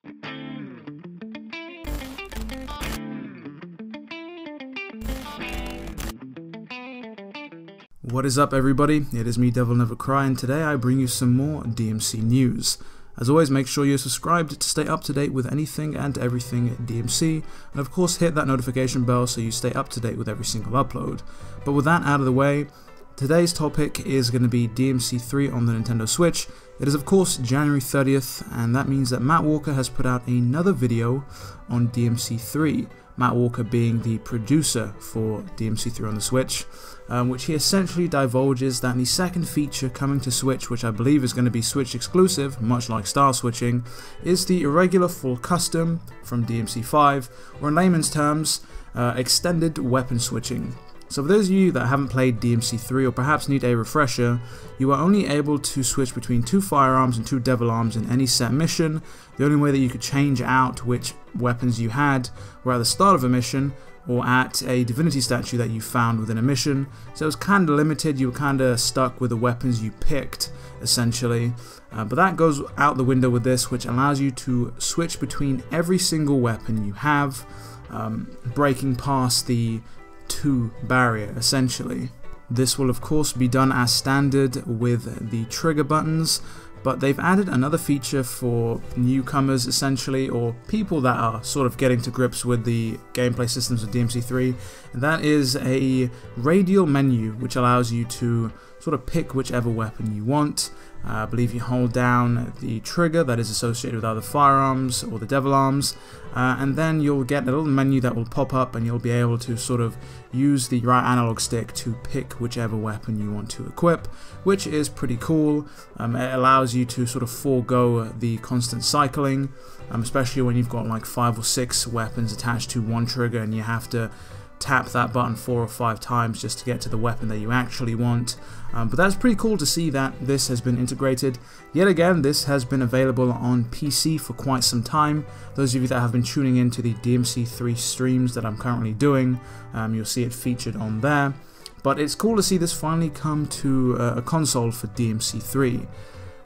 What is up, everybody? It is me, DevilNeverCry, and today I bring you some more DMC news. As always, make sure you're subscribed to stay up to date with anything and everything DMC, and of course hit that notification bell so you stay up to date with every single upload. But with that out of the way, today's topic is going to be DMC3 on the Nintendo Switch. It is of course January 30th, and that means that Matt Walker has put out another video on DMC3. Matt Walker being the producer for DMC3 on the Switch, which he essentially divulges that the second feature coming to Switch, which I believe is going to be Switch exclusive, much like style switching, is the irregular full custom from DMC5, or in layman's terms, extended weapon switching. So for those of you that haven't played DMC3 or perhaps need a refresher, you are only able to switch between 2 firearms and 2 devil arms in any set mission. The only way that you could change out which weapons you had were at the start of a mission or at a divinity statue that you found within a mission. So it was kind of limited, you were kind of stuck with the weapons you picked essentially. But that goes out the window with this, which allows you to switch between every single weapon you have, breaking past the 2 barrier essentially. This will of course be done as standard with the trigger buttons, but they've added another feature for newcomers essentially, or people that are sort of getting to grips with the gameplay systems of DMC3, and that is a radial menu which allows you to sort of pick whichever weapon you want. I believe you hold down the trigger that is associated with either firearms or the devil arms, and then you'll get a little menu that will pop up and you'll be able to sort of use the right analog stick to pick whichever weapon you want to equip, which is pretty cool. It allows you to sort of forego the constant cycling, especially when you've got like 5 or 6 weapons attached to one trigger and you have to tap that button 4 or 5 times just to get to the weapon that you actually want. But that's pretty cool to see that this has been integrated. Yet again, this has been available on PC for quite some time. Those of you that have been tuning into the DMC3 streams that I'm currently doing, you'll see it featured on there. But it's cool to see this finally come to a console for DMC3.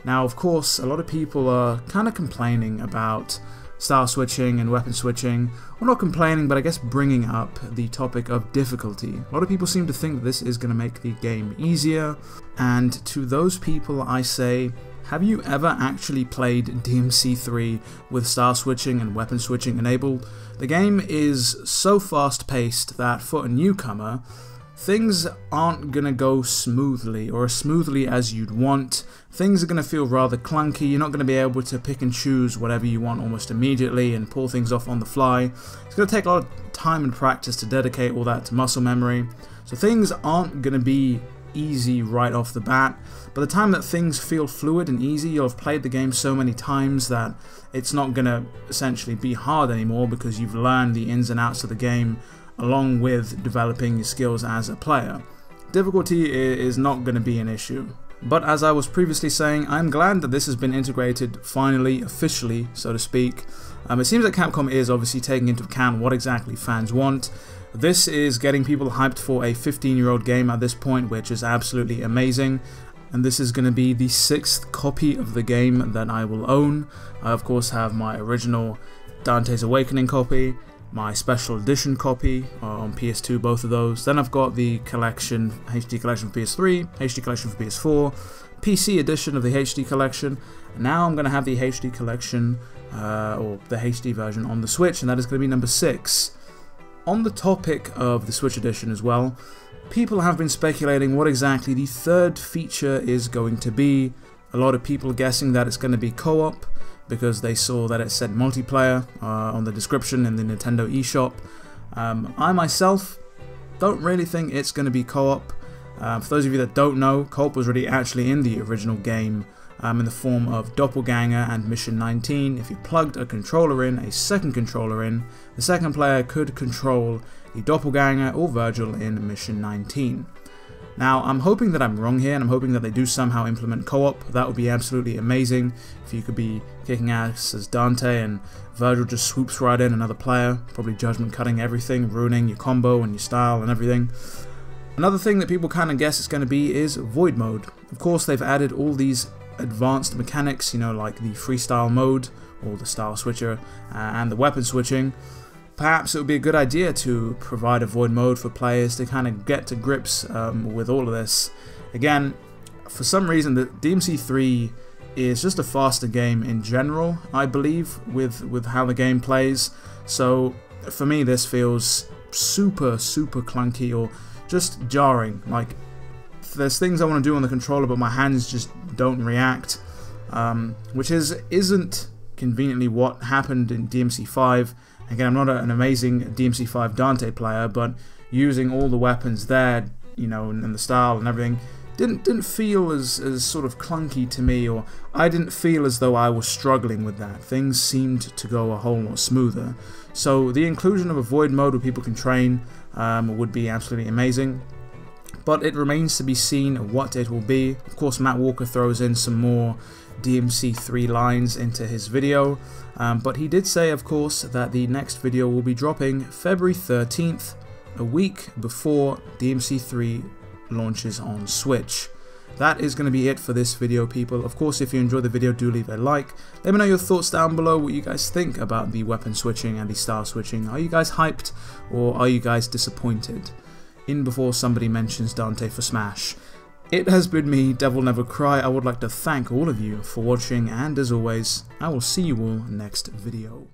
Now of course, a lot of people are kind of complaining about style switching and weapon switching. Well, not complaining, but I guess bringing up the topic of difficulty. A lot of people seem to think that this is going to make the game easier, and to those people I say, have you ever actually played DMC3 with style switching and weapon switching enabled? The game is so fast paced that for a newcomer, things aren't going to go smoothly or as smoothly as you'd want. Things are going to feel rather clunky. You're not going to be able to pick and choose whatever you want almost immediately and pull things off on the fly. It's going to take a lot of time and practice to dedicate all that to muscle memory. So things aren't going to be easy right off the bat. By the time that things feel fluid and easy, you'll have played the game so many times that it's not going to essentially be hard anymore because you've learned the ins and outs of the game along with developing your skills as a player. Difficulty is not going to be an issue. But as I was previously saying, I'm glad that this has been integrated finally, officially, so to speak. It seems that Capcom is obviously taking into account what exactly fans want. This is getting people hyped for a 15-year-old game at this point, which is absolutely amazing. And this is going to be the 6th copy of the game that I will own. I of course have my original Dante's Awakening copy, my special edition copy on PS2, both of those. Then I've got the collection, HD collection for PS3, HD collection for PS4, PC edition of the HD collection. And now I'm going to have the HD collection, or the HD version on the Switch, and that is going to be number 6. On the topic of the Switch edition as well, people have been speculating what exactly the 3rd feature is going to be. A lot of people guessing that it's going to be co-op, because they saw that it said multiplayer on the description in the Nintendo eShop. I myself don't really think it's going to be co-op. For those of you that don't know, co-op was already actually in the original game in the form of Doppelganger and Mission 19. If you plugged a controller in, a second controller in, the second player could control the Doppelganger or Vergil in Mission 19. Now, I'm hoping that I'm wrong here, and I'm hoping that they do somehow implement co-op. That would be absolutely amazing if you could be kicking ass as Dante and Vergil just swoops right in another player, probably judgment cutting everything, ruining your combo and your style and everything. Another thing that people kind of guess it's going to be is Void Mode. Of course, they've added all these advanced mechanics, you know, like the freestyle mode, or the style switcher and the weapon switching, perhaps it would be a good idea to provide a void mode for players to kind of get to grips with all of this. Again, for some reason, the DMC3 is just a faster game in general, I believe, with how the game plays. So for me, this feels super clunky or just jarring. Like, there's things I want to do on the controller, but my hands just don't react, which isn't conveniently what happened in DMC5. Again, I'm not an amazing DMC5 Dante player, but using all the weapons there, you know, and the style and everything, didn't feel as sort of clunky to me, or I didn't feel as though I was struggling with that. Things seemed to go a whole lot smoother. So the inclusion of a void mode where people can train would be absolutely amazing. But it remains to be seen what it will be. Of course, Matt Walker throws in some more DMC3 lines into his video, but he did say, of course, that the next video will be dropping February 13th, a week before DMC3 launches on Switch. That is going to be it for this video, people. Of course, if you enjoyed the video, do leave a like. Let me know your thoughts down below, what you guys think about the weapon switching and the style switching. Are you guys hyped, or are you guys disappointed? In before somebody mentions Dante for Smash. It has been me, DevilNeverCry. I would like to thank all of you for watching, and as always, I will see you all next video.